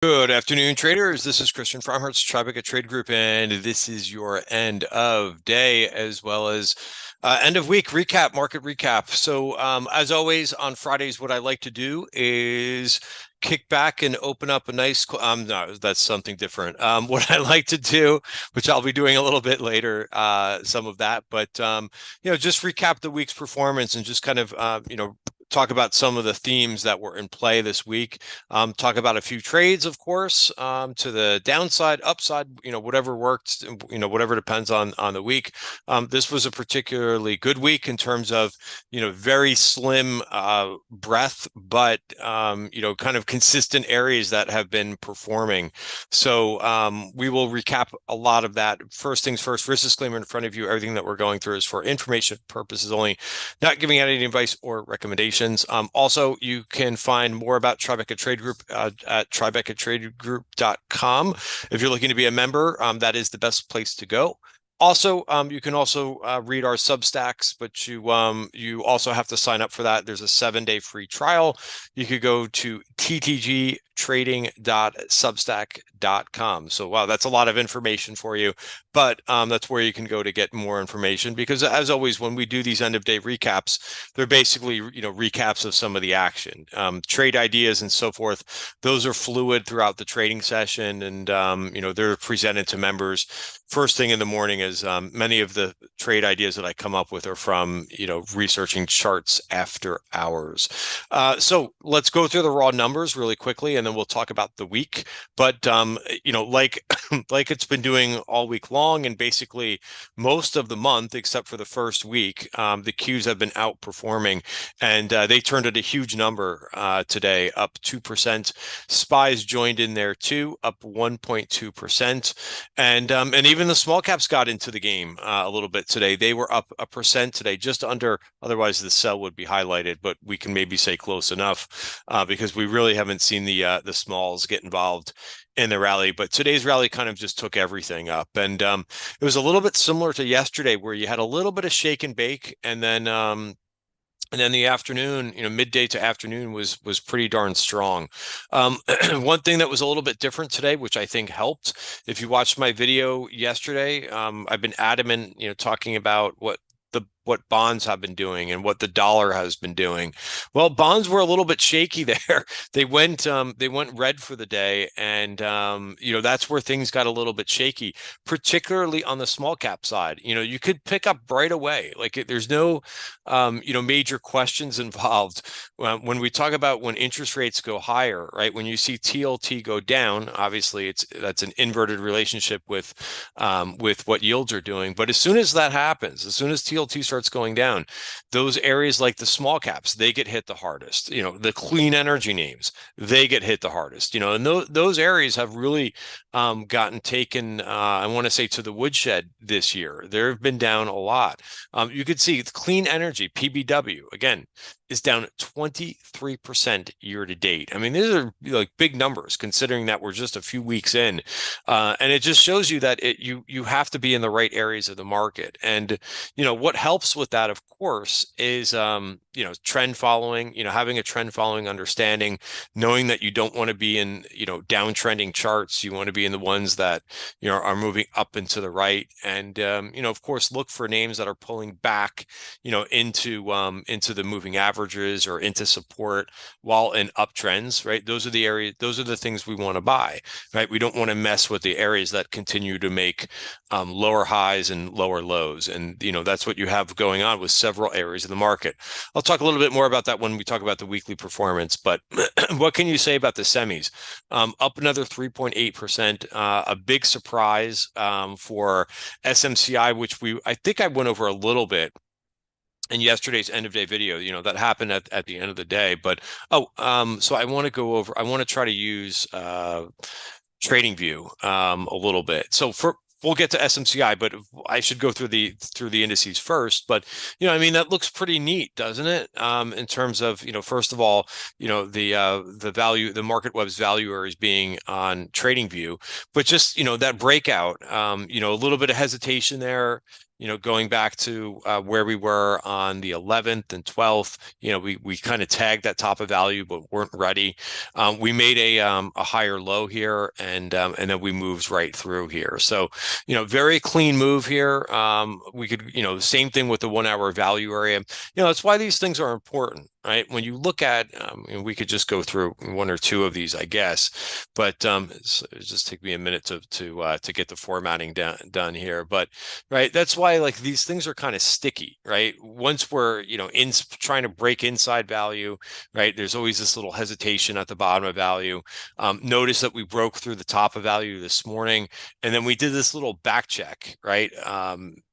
Good afternoon, traders. This is Christian from Tribeca Trade Group, and this is your end of day as well as end of week recap, market recap. So, as always, on Fridays, what I like to do is kick back and open up a nice. No, that's something different. What I like to do, which I'll be doing a little bit later, some of that, but just recap the week's performance and just kind of talk about some of the themes that were in play this week. Talk about a few trades, of course, to the downside, upside, whatever worked, whatever depends on the week. This was a particularly good week in terms of, very slim breadth, but, kind of consistent areas that have been performing. So we will recap a lot of that. First things first, risk disclaimer in front of you. Everything that we're going through is for information purposes only, not giving out any advice or recommendations. Also, you can find more about Tribeca Trade Group at tribecatradegroup.com. If you're looking to be a member, that is the best place to go. Also, you can also read our Substacks, but you also have to sign up for that. There's a 7-day free trial. You could go to ttgtrading.substack.com. So, wow, that's a lot of information for you, but that's where you can go to get more information. Because as always, when we do these end of day recaps, they're basically recaps of some of the action, trade ideas, and so forth. Those are fluid throughout the trading session, and they're presented to members first thing in the morning. As many of the trade ideas that I come up with are from researching charts after hours. So let's go through the raw numbers really quickly, and then we'll talk about the week. But like like it's been doing all week long, and basically most of the month, except for the first week, the Qs have been outperforming, and they turned at a huge number today, up 2%. SPYs joined in there too, up 1.2%, and even the small caps got into the game a little bit today. They were up 1% today, just under. Otherwise, the sell would be highlighted, but we can maybe say close enough because we really haven't seen the smalls get involved in the rally. But today's rally kind of just took everything up, and it was a little bit similar to yesterday, where you had a little bit of shake and bake, and then the afternoon, midday to afternoon was pretty darn strong. One thing that was a little bit different today, which I think helped, if you watched my video yesterday, I've been adamant, talking about what bonds have been doing and what the dollar has been doing. Well, bonds were a little bit shaky there. They went red for the day, and that's where things got a little bit shaky, particularly on the small cap side. You could pick up right away. Like there's no major questions involved. When we talk about when interest rates go higher, right? When you see TLT go down, obviously that's an inverted relationship with what yields are doing. But as soon as that happens, as soon as TLT starts going down, those areas like the small caps, they get hit the hardest. The clean energy names, they get hit the hardest. And those areas have really gotten taken, I want to say, to the woodshed this year. They've been down a lot. You could see clean energy, PBW, again, is down 23% year to date. I mean, these are like big numbers considering that we're just a few weeks in. And it just shows you that you have to be in the right areas of the market. And, what helps with that, of course, is, trend following, having a trend following understanding, knowing that you don't want to be in, downtrending charts. You want to be in the ones that, are moving up and to the right. And, of course, look for names that are pulling back, into the moving averages or into support while in uptrends, right? Those are the areas, those are the things we want to buy, right? We don't want to mess with the areas that continue to make lower highs and lower lows. And, that's what you have going on with several areas of the market. I'll talk a little bit more about that when we talk about the weekly performance, but what can you say about the semis? Up another 3.8%, a big surprise for SMCI, which I think I went over a little bit in yesterday's end of day video. That happened at the end of the day. But so I want to try to use TradingView a little bit. So we'll get to SMCI, but I should go through the indices first. But that looks pretty neat, doesn't it? In terms of first of all, the value, the market web's value areas being on TradingView, but just that breakout, a little bit of hesitation there. going back to where we were on the 11th and 12th, we kind of tagged that top of value, but weren't ready. We made a higher low here, and then we moved right through here. So, very clean move here. We could, same thing with the 1 hour value area. That's why these things are important, right? When you look at, and we could just go through one or two of these, I guess, but it's just take me a minute to get the formatting done here. But right, that's why like these things are kind of sticky, right? Once we're in trying to break inside value, right? There's always this little hesitation at the bottom of value. Notice that we broke through the top of value this morning, and then we did this little back check, right?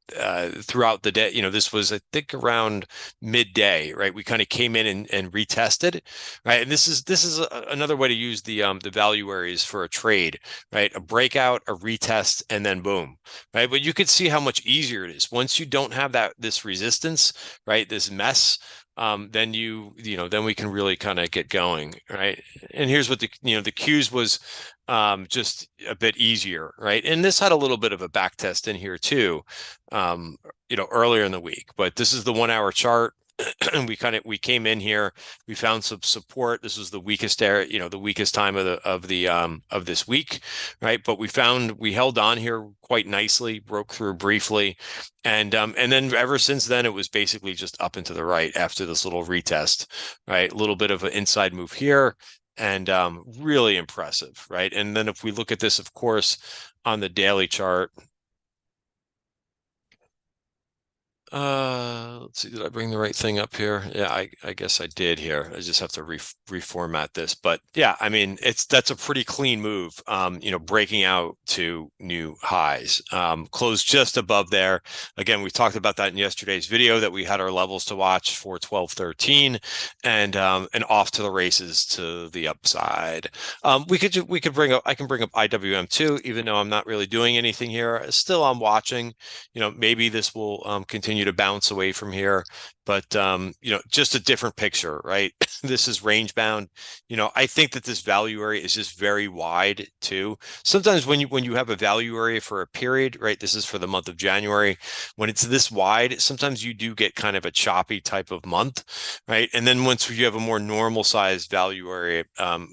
Throughout the day, this was, I think, around midday, right? We kind of came in and retested, right? And this is another way to use the value areas for a trade, right? A breakout, a retest, and then boom, right? But you could see how much easier it is once you don't have this resistance, right? This mess. Then then we can really kind of get going, right? And here's what the Qs was just a bit easier, right? And this had a little bit of a back test in here too, earlier in the week. But this is the 1 hour chart. And we came in here, we found some support. This was the weakest area, the weakest time of this week, right? But we held on here quite nicely, broke through briefly, and then ever since then it was basically just up and to the right after this little retest, right? A little bit of an inside move here, and really impressive, right? And then if we look at this, of course, on the daily chart. Let's see, did I bring the right thing up here? Yeah, I guess I did here. I just have to reformat this. But yeah, I mean, that's a pretty clean move, breaking out to new highs. Closed just above there. Again, we talked about that in yesterday's video, that we had our levels to watch for 12-13 and off to the races to the upside. I can bring up IWM too, even though I'm not really doing anything here. Still, I'm watching. Maybe this will continue to bounce away from here, but just a different picture, right? This is range bound. I think that this value area is just very wide too. Sometimes when you have a value area for a period, right? This is for the month of January. When it's this wide, sometimes you do get kind of a choppy type of month, right? And then once you have a more normal sized value area,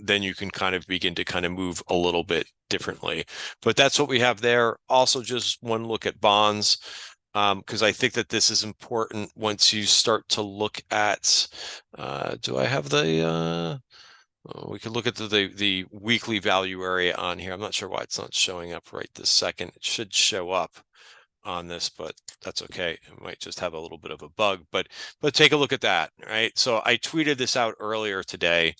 then you can kind of begin to kind of move a little bit differently. But that's what we have there. Also, just one look at bonds, because I think that this is important once you start to look at, do I have we could look at the weekly value area on here. I'm not sure why it's not showing up right this second. It should show up on this, but that's okay. It might just have a little bit of a bug, but take a look at that, right? So I tweeted this out earlier today,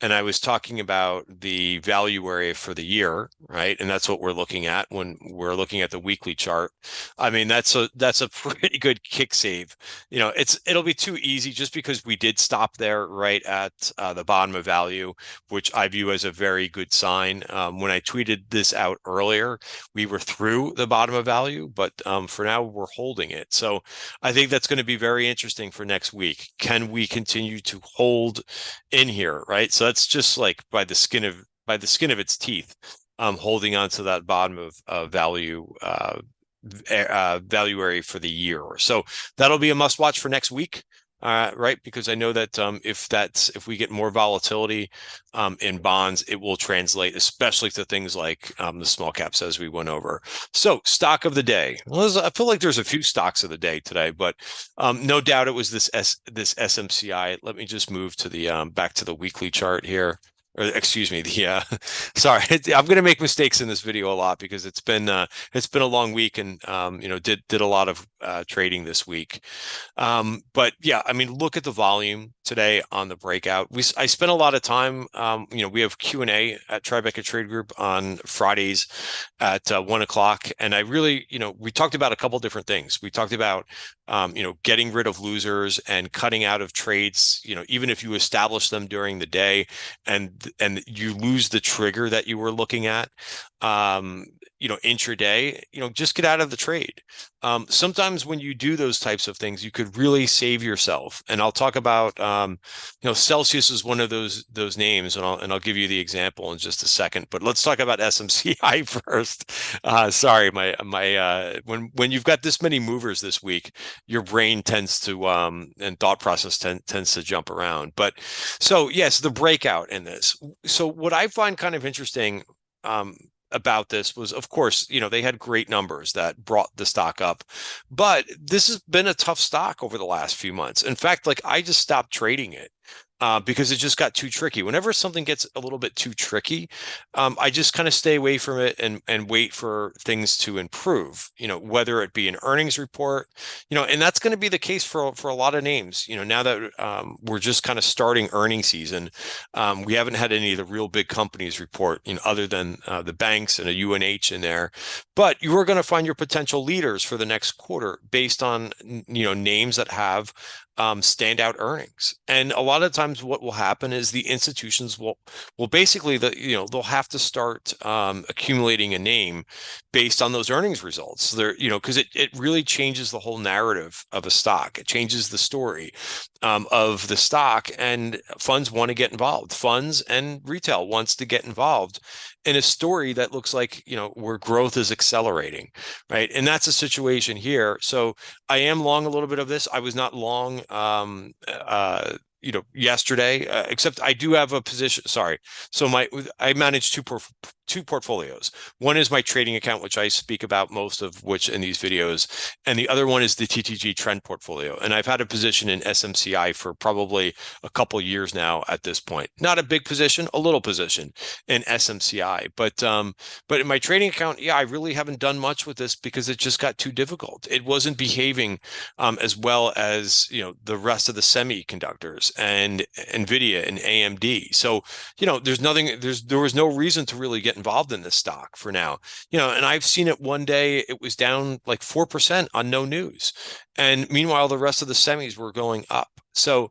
and I was talking about the value area for the year, right? And that's what we're looking at when we're looking at the weekly chart. I mean, that's a pretty good kick save. It'll be too easy just because we did stop there right at the bottom of value, which I view as a very good sign. When I tweeted this out earlier, we were through the bottom of value, but for now we're holding it. So I think that's going to be very interesting for next week. Can we continue to hold in here, right? So that's just like by the skin of its teeth, holding on to that bottom of value value area for the year. So that'll be a must watch for next week. Right, because I know that if we get more volatility in bonds, it will translate, especially to things like the small caps as we went over. So stock of the day. Well, I feel like there's a few stocks of the day today, but no doubt it was this SMCI. Let me just move to the back to the weekly chart here. Or excuse me, sorry, I'm going to make mistakes in this video a lot because it's been a long week, and did a lot of trading this week. But yeah, I mean, look at the volume today on the breakout. I spent a lot of time. We have Q&A at Tribeca Trade Group on Fridays at 1 o'clock, and I really, we talked about a couple different things. We talked about getting rid of losers and cutting out of trades, even if you establish them during the day, and and you lose the trigger that you were looking at, intraday, just get out of the trade. Sometimes when you do those types of things, you could really save yourself. And I'll talk about, Celsius is one of those names, and I'll give you the example in just a second. But let's talk about SMCI first. Sorry, when you've got this many movers this week, your brain tends to and thought process tends to jump around. But so yes, the breakout in this. So what I find kind of interesting about this was, of course, they had great numbers that brought the stock up, but this has been a tough stock over the last few months. In fact, like I just stopped trading it. Because it just got too tricky. Whenever something gets a little bit too tricky, I just kind of stay away from it and wait for things to improve, whether it be an earnings report, and that's going to be the case for a lot of names, now that we're just kind of starting earnings season. We haven't had any of the real big companies report, other than the banks and a UNH in there. But you are going to find your potential leaders for the next quarter based on, names that have standout earnings. And a lot of times what will happen is the institutions will basically, they'll have to start accumulating a name based on those earnings results. So they're, because it really changes the whole narrative of a stock. It changes the story of the stock, and funds want to get involved. Funds and retail wants to get involved in a story that looks like, where growth is accelerating, right? And that's a situation here. So I am long a little bit of this. I was not long, yesterday, except I do have a position. Sorry. So I manage two portfolios. One is my trading account, which I speak about most of which in these videos. And the other one is the TTG trend portfolio. And I've had a position in SMCI for probably a couple years now at this point. Not a big position, a little position in SMCI. But in my trading account, I really haven't done much with this because it just got too difficult. It wasn't behaving as well as, the rest of the semiconductors and NVIDIA and AMD. So, there was no reason to really get involved in this stock for now, and I've seen it one day, it was down like 4% on no news. And meanwhile, the rest of the semis were going up. So,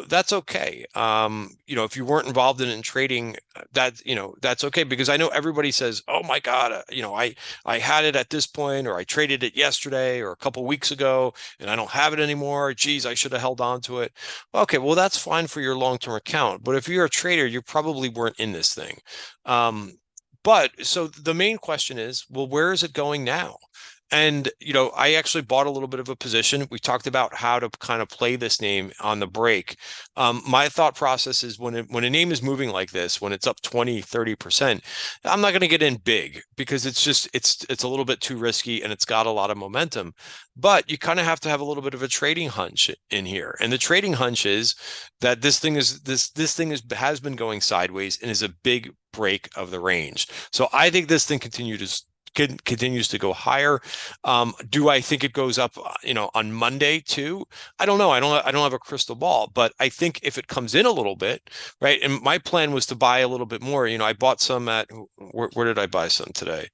that's okay. If you weren't involved in trading, that's okay, because I know everybody says, oh my God, I had it at this point, or I traded it yesterday or a couple weeks ago and I don't have it anymore. Geez, I should have held on to it. Okay, well, that's fine for your long-term account. But if you're a trader, you probably weren't in this thing. But so the main question is, well, where is it going now? And, I actually bought a little bit of a position. We talked about how to kind of play this name on the break. My thought process is when a name is moving like this, when it's up 20, 30%, I'm not going to get in big because it's a little bit too risky and it's got a lot of momentum. But you kind of have to have a little bit of a trading hunch in here. And the trading hunch is that this thing has been going sideways and is a big break of the range. So I think this thing continues to go higher. Do I think it goes up, on Monday too? I don't know. I don't have a crystal ball, but I think if it comes in a little bit, right? And my plan was to buy a little bit more. I bought some at, where did I buy some today?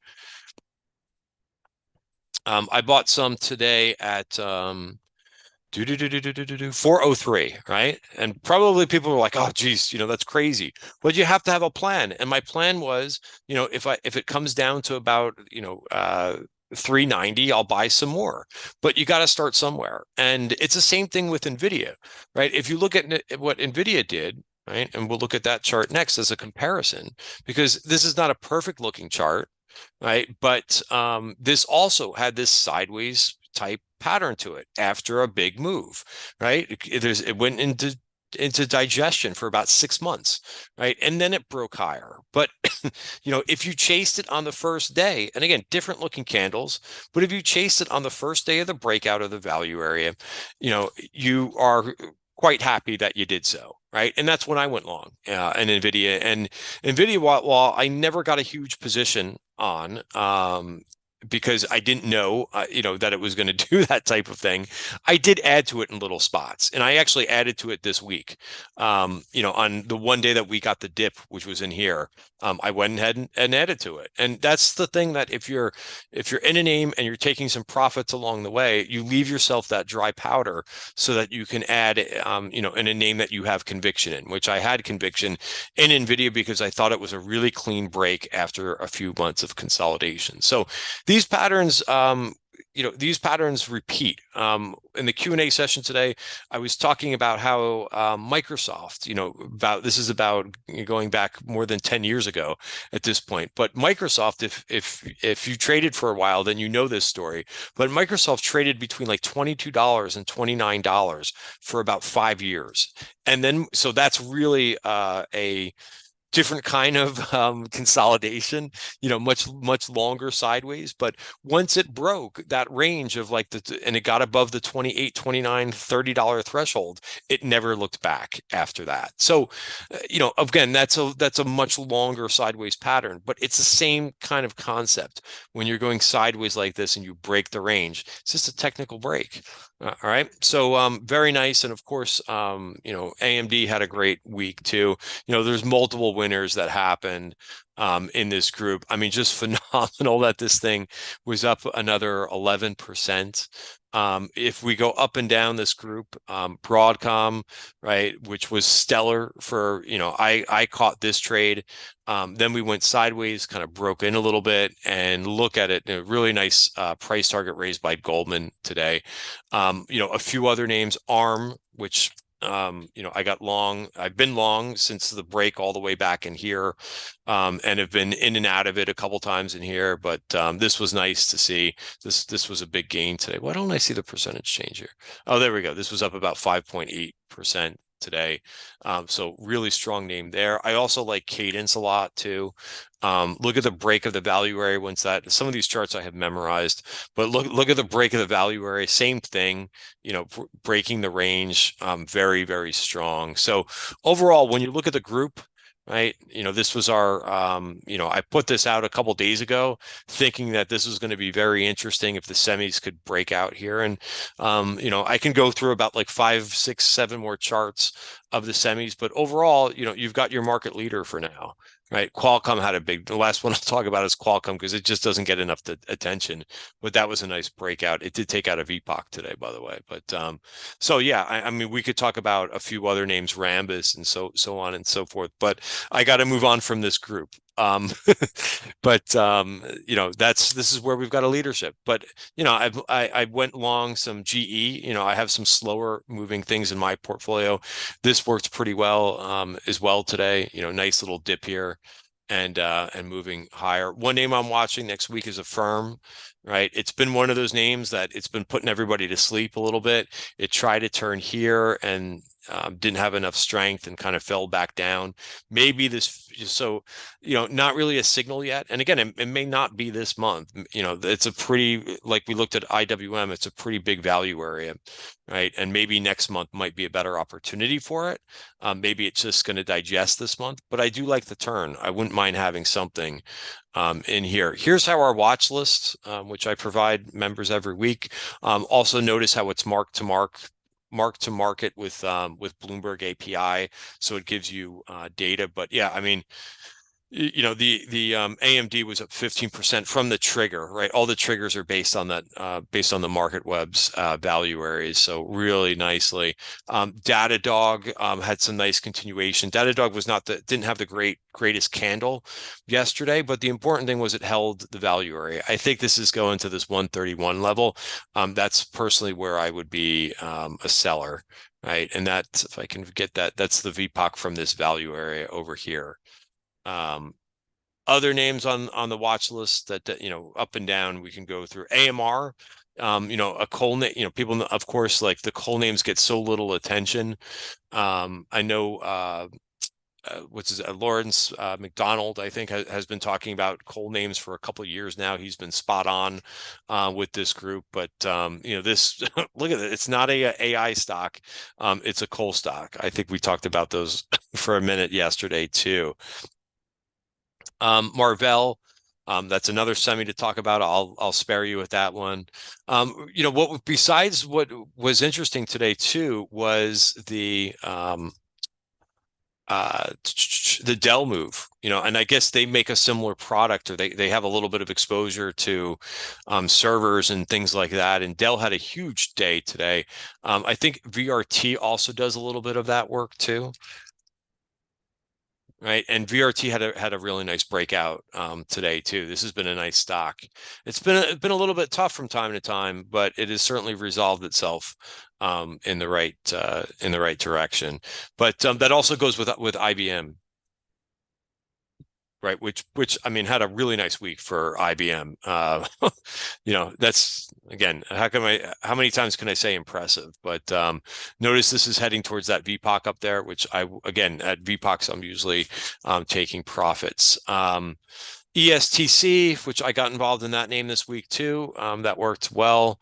I bought some today at 403, right? And probably people were like, oh geez, that's crazy. But you have to have a plan. And my plan was, if it comes down to about 390, I'll buy some more. But you got to start somewhere. And it's the same thing with NVIDIA, right? If you look at what NVIDIA did, right? And we'll look at that chart next as a comparison, because this is not a perfect looking chart, right? But this also had this sideways type pattern to it after a big move, right? It went into digestion for about 6 months, right? And then it broke higher. But if you chased it on the first day, and again, different looking candles, but if you chased it on the first day of the breakout of the value area, you are quite happy that you did so, right? And that's when I went long in NVIDIA. And NVIDIA, while I never got a huge position on, because I didn't know, that it was going to do that type of thing. I did add to it in little spots, and I actually added to it this week. On the one day that we got the dip, which was in here, I went ahead and added to it. And that's the thing, that if you're in a name and you're taking some profits along the way, you leave yourself that dry powder so that you can add, in a name that you have conviction in, which I had conviction in NVIDIA because I thought it was a really clean break after a few months of consolidation. So these patterns, these patterns repeat. In the Q&A session today, I was talking about how Microsoft, about going back more than 10 years ago at this point. But Microsoft, if you traded for a while, then you know this story. But Microsoft traded between like $22 and $29 for about 5 years. And then, so that's really a different kind of consolidation, much longer sideways. But once it broke that range of and it got above the 28, 29, $30 threshold, it never looked back after that. So, again, that's a much longer sideways pattern, but it's the same kind of concept. When you're going sideways like this and you break the range, it's just a technical break. All right. So very nice. And of course, AMD had a great week too. There's multiple winners that happened in this group. I mean, just phenomenal that this thing was up another 11%. If we go up and down this group, Broadcom, right, which was stellar for, I caught this trade. Then we went sideways, kind of broke in a little bit, and look at it, a really nice price target raised by Goldman today. A few other names, ARM, which I got long. I've been long since the break all the way back in here, and have been in and out of it a couple times in here. But this was nice to see. This was a big gain today. Why don't I see the percentage change here? Oh, there we go. This was up about 5.8% today. So really strong name there. I also like Cadence a lot too. Look at the break of the value area. Once that, some of these charts I have memorized, but look at the break of the value area. Same thing, breaking the range. Very, very strong. So overall, when you look at the group, right, this was our, I put this out a couple days ago, thinking that this was going to be very interesting if the semis could break out here. And, I can go through about like 5, 6, 7 more charts of the semis, but overall, you've got your market leader for now. Right. Qualcomm had the last one I'll talk about is Qualcomm, because it just doesn't get enough attention, but that was a nice breakout. It did take out a VPOC today, by the way. But so yeah, I mean, we could talk about a few other names, Rambus and so on and so forth, but I got to move on from this group. But this is where we've got a leadership. But I went long some GE. I have some slower moving things in my portfolio. This worked pretty well as well today. Nice little dip here and moving higher. One name I'm watching next week is Affirm. Right, it's been one of those names that it's been putting everybody to sleep a little bit. It tried to turn here and didn't have enough strength and kind of fell back down. Maybe this, so not really a signal yet. And again, it may not be this month. It's a pretty, like we looked at IWM, it's a pretty big value area, right? And maybe next month might be a better opportunity for it. Maybe it's just going to digest this month, but I do like the turn. I wouldn't mind having something in here. Here's how our watch list, which I provide members every week. Also notice how it's marked to market with Bloomberg API, so it gives you data. But yeah, I mean, the AMD was up 15% from the trigger, right? All the triggers are based on that, based on the market web's value areas. So really nicely. Datadog had some nice continuation. Datadog didn't have the greatest candle yesterday, but the important thing was it held the value area. I think this is going to this 131 level. That's personally where I would be a seller, right? And that's, if I can get that, that's the VPOC from this value area over here. Other names on the watch list that up and down we can go through. AMR, a coal name, people, of course, like the coal names get so little attention. I know Lawrence McDonald, I think, has been talking about coal names for a couple of years now. He's been spot on with this group. But this look at it. It's not a AI stock. It's a coal stock. I think we talked about those for a minute yesterday too. Marvell, That's another semi to talk about. I'll spare you with that one. What besides what was interesting today too was the Dell move, and I guess they make a similar product, or they have a little bit of exposure to servers and things like that. And Dell had a huge day today. I think VRT also does a little bit of that work too. Right. And VRT had a really nice breakout today too. This has been a nice stock. It's been a little bit tough from time to time, but it has certainly resolved itself in the right direction. But that also goes with IBM, right? Which I mean had a really nice week for IBM. That's again, how many times can I say impressive? But notice this is heading towards that VPOC up there, which again at VPOCs I'm usually taking profits. ESTC, which I got involved in that name this week too. That worked well.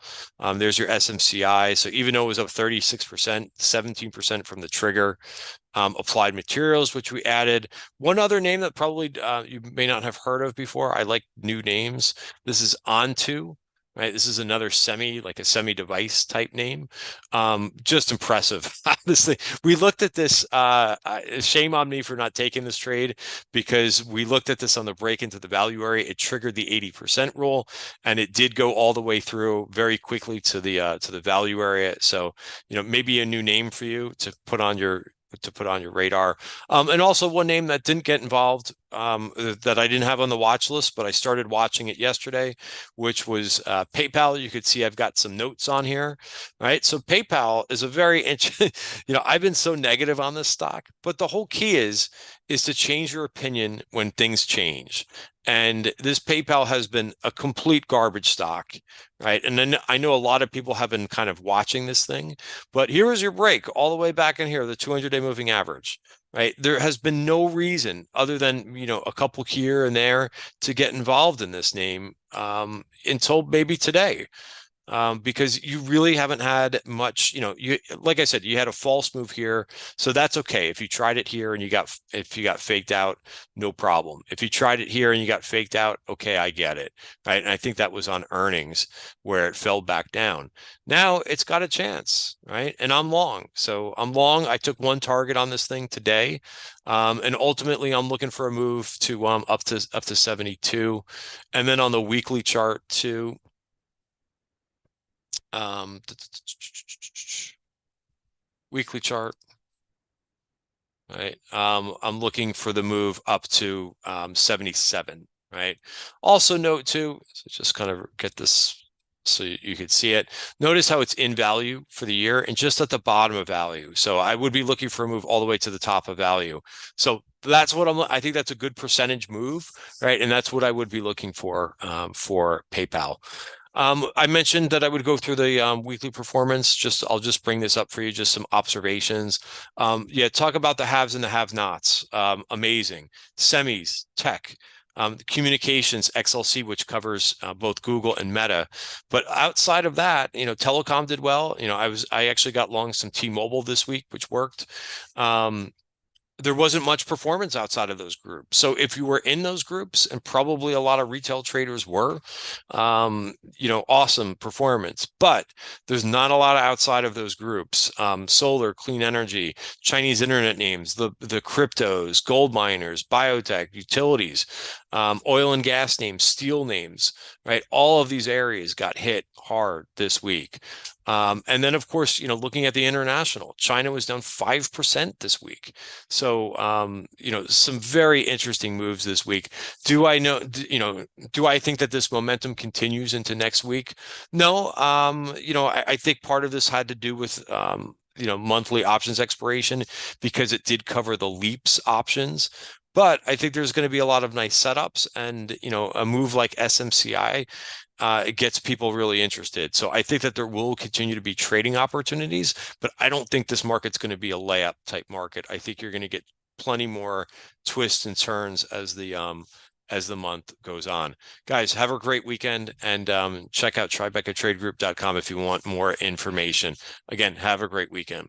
There's your SMCI. So even though it was up 36%, 17% from the trigger. Applied Materials, which we added. One other name that probably you may not have heard of before. I like new names. This is Onto, right? This is another like a semi device type name. Just impressive. Honestly, we looked at this. Shame on me for not taking this trade, because we looked at this on the break into the value area. It triggered the 80% rule, and it did go all the way through very quickly to the value area. So, maybe a new name for you to put on your radar. And also one name that didn't get involved, that I didn't have on the watch list, but I started watching it yesterday, which was PayPal. You could see I've got some notes on here, right? So PayPal is a very interesting, I've been so negative on this stock, but the whole key is to change your opinion when things change. And this PayPal has been a complete garbage stock, right? And then I know a lot of people have been kind of watching this thing, but here is your break all the way back in here, the 200-day moving average, right? There has been no reason other than, a couple here and there to get involved in this name until maybe today. Because you really haven't had much, like I said, you had a false move here, so that's okay. If you tried it here and if you got faked out, no problem. If you tried it here and you got faked out, okay, I get it, right? And I think that was on earnings where it fell back down. Now it's got a chance, right? And I'm long, so I'm long. I took one target on this thing today, and ultimately I'm looking for a move to up to 72, and then on the weekly chart too. Weekly chart, right? I'm looking for the move up to 77, right? Also note too, so just kind of get this so you could see it. Notice how it's in value for the year and just at the bottom of value. So I would be looking for a move all the way to the top of value. So that's what I think that's a good percentage move, right? And that's what I would be looking for PayPal. I mentioned that I would go through the weekly performance. I'll just bring this up for you, just some observations. Talk about the haves and the have-nots. Amazing. Semis, tech, communications, XLC, which covers both Google and Meta. But outside of that, telecom did well. I actually got long some T-Mobile this week, which worked. There wasn't much performance outside of those groups. So if you were in those groups, and probably a lot of retail traders were, awesome performance, but there's not a lot outside of those groups. Solar, clean energy, Chinese internet names, the cryptos, gold miners, biotech, utilities, oil and gas names, steel names, right? All of these areas got hit hard this week. And then, of course, looking at the international, China was down 5% this week. So, some very interesting moves this week. Do I think that this momentum continues into next week? No. I think part of this had to do with, monthly options expiration, because it did cover the leaps options. But I think there's going to be a lot of nice setups, and, a move like SMCI, it gets people really interested. So I think that there will continue to be trading opportunities, but I don't think this market's going to be a layup type market. I think you're going to get plenty more twists and turns as the month goes on. Guys, have a great weekend, and check out TribecaTradeGroup.com if you want more information. Again, have a great weekend.